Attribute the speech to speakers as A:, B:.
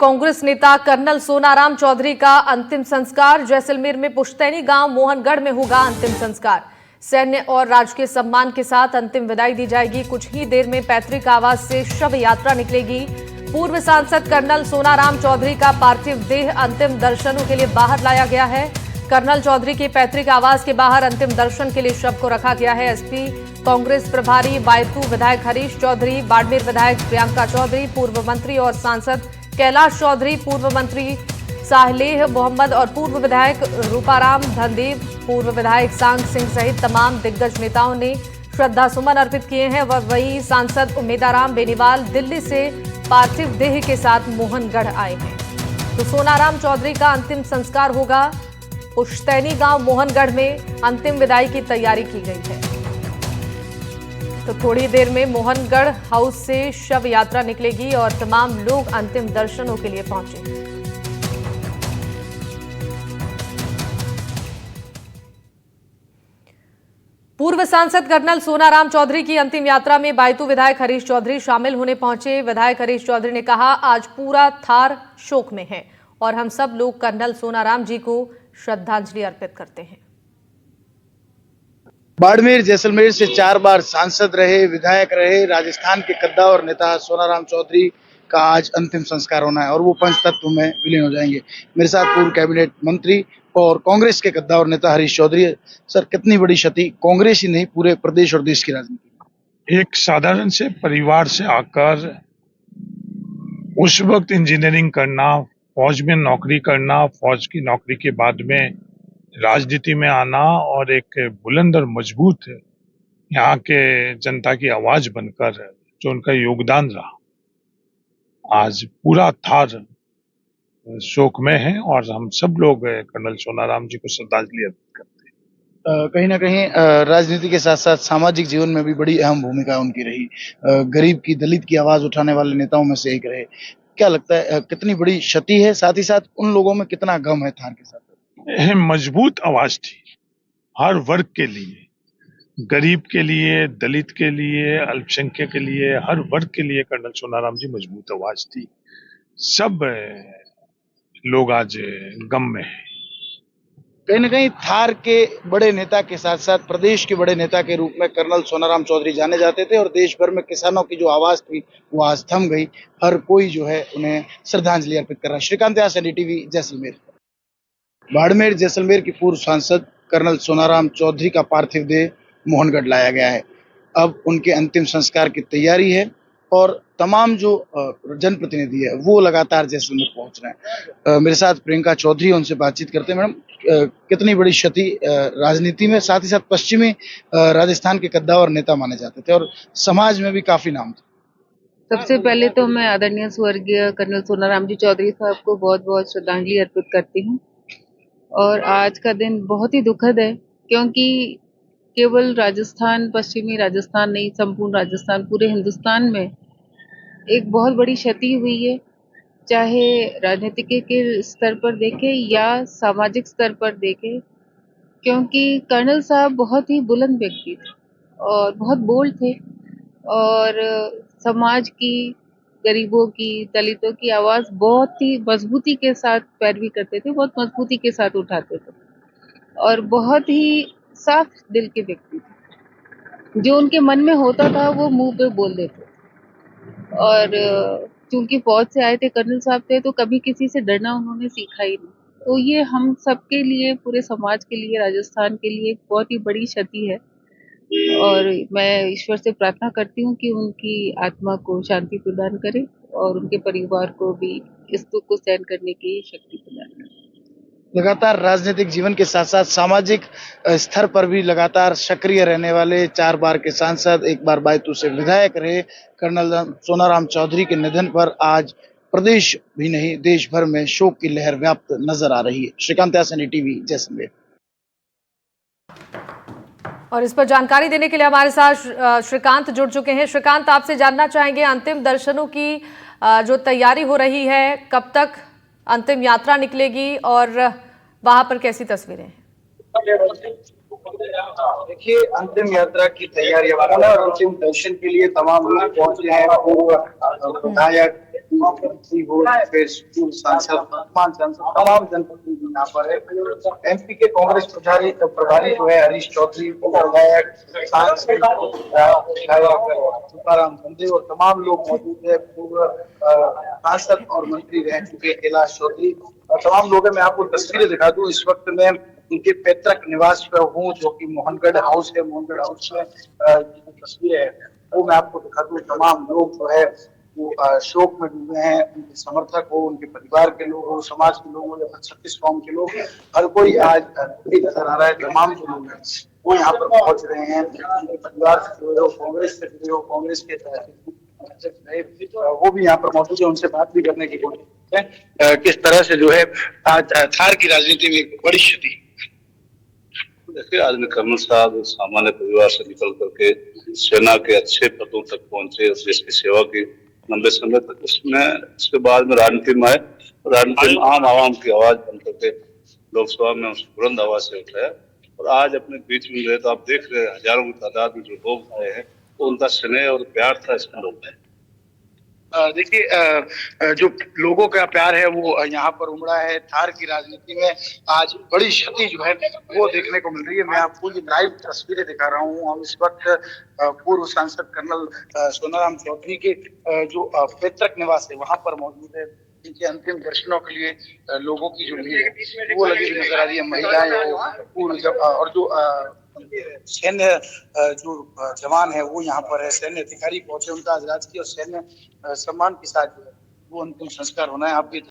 A: कांग्रेस नेता कर्नल सोनाराम चौधरी का अंतिम संस्कार। जैसलमेर में पुश्तैनी गांव मोहनगढ़ में होगा अंतिम संस्कार। सैन्य और राजकीय सम्मान के साथ अंतिम विदाई दी जाएगी। कुछ ही देर में पैतृक आवास से शव यात्रा निकलेगी। पूर्व सांसद कर्नल सोनाराम चौधरी का पार्थिव देह अंतिम दर्शनों के लिए बाहर लाया गया है। कर्नल चौधरी के पैतृक आवास के बाहर अंतिम दर्शन के लिए शव को रखा गया है। एसपी कांग्रेस प्रभारी बायतू विधायक हरीश चौधरी, बाड़मेर विधायक प्रियंका चौधरी, पूर्व मंत्री और सांसद कैलाश चौधरी, पूर्व मंत्री साहलेह मोहम्मद और पूर्व विधायक रूपाराम धनदेव, पूर्व विधायक सांग सिंह सहित तमाम दिग्गज नेताओं ने श्रद्धा सुमन अर्पित किए हैं। वहीं सांसद उम्मेदाराम बेनीवाल दिल्ली से पार्थिव देह के साथ मोहनगढ़ आए हैं। तो सोनाराम चौधरी का अंतिम संस्कार होगा। पुश्तैनी गांव मोहनगढ़ में अंतिम विदाई की तैयारी की गई है। तो थोड़ी देर में मोहनगढ़ हाउस से शव यात्रा निकलेगी और तमाम लोग अंतिम दर्शनों के लिए पहुंचे। पूर्व सांसद कर्नल सोनाराम चौधरी की अंतिम यात्रा में बायतू विधायक हरीश चौधरी शामिल होने पहुंचे। विधायक हरीश चौधरी ने कहा, आज पूरा थार शोक में है और हम सब लोग कर्नल सोनाराम जी को श्रद्धांजलि अर्पित करते हैं।
B: बाड़मेर जैसलमेर से 4 बार सांसद रहे, विधायक रहे, राजस्थान के कद्दावर नेता सोनाराम चौधरी का आज अंतिम संस्कार होना है और वो पंचतत्व में विलीन हो जाएंगे। मेरे साथ पूर्व कैबिनेट मंत्री और कांग्रेस के कद्दावर नेता हरीश चौधरी। सर, कितनी बड़ी क्षति कांग्रेस ही नहीं पूरे प्रदेश और देश की राजनीति।
C: एक साधारण से परिवार से आकर उस वक्त इंजीनियरिंग करना, फौज में नौकरी करना, फौज की नौकरी के बाद में राजनीति में आना और एक बुलंद और मजबूत यहाँ के जनता की आवाज बनकर जो उनका योगदान रहा, आज पूरा थार शोक में है और हम सब लोग कर्नल सोनाराम जी को श्रद्धांजलि अर्पित करते हैं।
B: कहीं ना कहीं राजनीति के साथ साथ सामाजिक जीवन में भी बड़ी अहम भूमिका उनकी रही। गरीब की, दलित की आवाज उठाने वाले नेताओं में से एक रहे। क्या लगता है कितनी बड़ी क्षति है, साथ ही साथ उन लोगों में कितना गम है थार के साथ?
C: मजबूत आवाज थी हर वर्ग के लिए, गरीब के लिए, दलित के लिए, अल्पसंख्यक के लिए, हर वर्ग के लिए कर्नल सोनाराम जी मजबूत आवाज थी। सब लोग आज गम में हैं।
B: कहीं ना कहीं थार के बड़े नेता के साथ साथ प्रदेश के बड़े नेता के रूप में कर्नल सोनाराम चौधरी जाने जाते थे और देश भर में किसानों की जो आवाज थी वो आज थम गई। हर कोई जो है उन्हें श्रद्धांजलि अर्पित कर रहा है। श्रीकांत व्यास, एनडीटीवी, जैसलमेर। बाड़मेर जैसलमेर की पूर्व सांसद कर्नल सोनाराम चौधरी का पार्थिव देह मोहनगढ़ लाया गया है। अब उनके अंतिम संस्कार की तैयारी है और तमाम जो जनप्रतिनिधि है वो लगातार जैसलमेर पहुंच रहे हैं। मेरे साथ प्रियंका चौधरी, उनसे बातचीत करते हैं। मैडम, कितनी बड़ी क्षति राजनीति में, साथ ही साथ पश्चिमी राजस्थान के कद्दावर नेता माने जाते थे और समाज में भी काफी नाम था।
D: सबसे पहले तो मैं आदरणीय स्वर्गीय कर्नल सोनाराम जी चौधरी साहब को बहुत बहुत श्रद्धांजलि अर्पित करती हूँ। और आज का दिन बहुत ही दुखद है क्योंकि केवल राजस्थान, पश्चिमी राजस्थान नहीं, संपूर्ण राजस्थान, पूरे हिंदुस्तान में एक बहुत बड़ी क्षति हुई है। चाहे राजनीतिक के स्तर पर देखें या सामाजिक स्तर पर देखें, क्योंकि कर्नल साहब बहुत ही बुलंद व्यक्ति थे और बहुत बोल्ड थे और समाज की, गरीबों की, दलितों की आवाज बहुत ही मजबूती के साथ पैरवी करते थे, बहुत मजबूती के साथ उठाते थे और बहुत ही साफ दिल के व्यक्ति थे। जो उनके मन में होता था वो मुंह पे बोल देते थे। और चूंकि फौज से आए थे, कर्नल साहब थे, तो कभी किसी से डरना उन्होंने सीखा ही नहीं। तो ये हम सबके लिए, पूरे समाज के लिए, राजस्थान के लिए बहुत ही बड़ी क्षति है और मैं ईश्वर से प्रार्थना करती हूँ कि उनकी आत्मा को शांति प्रदान करे और उनके परिवार को भी इस दुख को सहन करने की शक्ति प्रदान करे।
B: लगातार राजनीतिक जीवन के साथ साथ सामाजिक स्तर पर भी लगातार सक्रिय रहने वाले 4 बार के सांसद, 1 बार बायतू से विधायक रहे कर्नल सोनाराम चौधरी के निधन पर आज प्रदेश भी नहीं देश भर में शोक की लहर व्याप्त नजर आ रही है। श्रीकांत व्यास, एनडीटीवी, जैसलमेर।
A: और इस पर जानकारी देने के लिए हमारे साथ श्रीकांत जुड़ चुके हैं। श्रीकांत, आपसे जानना चाहेंगे अंतिम दर्शनों की जो तैयारी हो रही है, कब तक अंतिम यात्रा निकलेगी और वहां पर कैसी तस्वीरें हैं?
E: देखिए, अंतिम यात्रा की तैयारी और अंतिम दर्शन के लिए तमाम लोग पहुंचे हैं। विधायक,
B: मंत्री हो, फिर पूर्व सांसद, वर्तमान सांसद, तमाम जनप्रतिनिधि यहाँ पर है। एमपी के कांग्रेस प्रभारी जो है हरीश चौधरी, विधायक तुकाराम धंधे और तमाम लोग मौजूद है। पूर्व सांसद और मंत्री रह चुके कैलाश चौधरी और तमाम लोग हैं। मैं आपको तस्वीरें दिखा दूं, इस वक्त मैं उनके पैतृक निवास पर हूँ जो कि मोहनगढ़ हाउस है। मोहनगढ़ हाउस में जो तस्वीरें है वो मैं आपको दिखा दूं। तमाम लोग जो है वो शोक में डूबे हैं। उनके समर्थक हो, उनके परिवार के लोग हो, समाज के लोग हो या 36 कौम के लोग, हर कोई आज नजर आ रहा है। तमाम जो लोग हैं वो यहाँ पर पहुंच रहे हैं। उनके परिवार से जुड़े हो, कांग्रेस से जुड़े हो, कांग्रेस के वो भी यहाँ पर मौजूद है। उनसे बात भी करने की कोशिश है किस तरह से जो है आज थार की राजनीति में एक बड़ी क्षति।
F: देखिए, आज कर्नल साहब सामान्य परिवार से निकल करके सेना के अच्छे पदों तक पहुंचे और देश की सेवा की लंबे समय तक, इसके बाद में राजनीति में आए। राजनीति में आम आवाम की आवाज बन करके लोकसभा में बुलंद आवाज से उठाया और आज अपने बीच में रहे। तो आप देख रहे हैं हजारों की तादाद में जो लोग आए हैं, तो उनका स्नेह और प्यार था इसमें लोग में।
B: देखिए, जो लोगों का प्यार है वो यहाँ पर उमड़ा है। थार की राजनीति में आज बड़ी क्षति जो है वो देखने को मिल रही है। मैं आपको ये लाइव तस्वीरें दिखा रहा हूँ। हम इस वक्त पूर्व सांसद कर्नल सोनाराम चौधरी के जो पैतृक निवास है वहां पर मौजूद है। इनके अंतिम दर्शनों के लिए लोगों की जो भीड़ है वो लगी हुई नजर आ रही है। महिलाएं और जो सैन्य जो जवान है वो यहाँ पर है। सैन्य अधिकारी पहुंचे, उनका आज राजकीय और सैन्य सम्मान के साथ जो है वो अंतिम संस्कार होना है। आप भी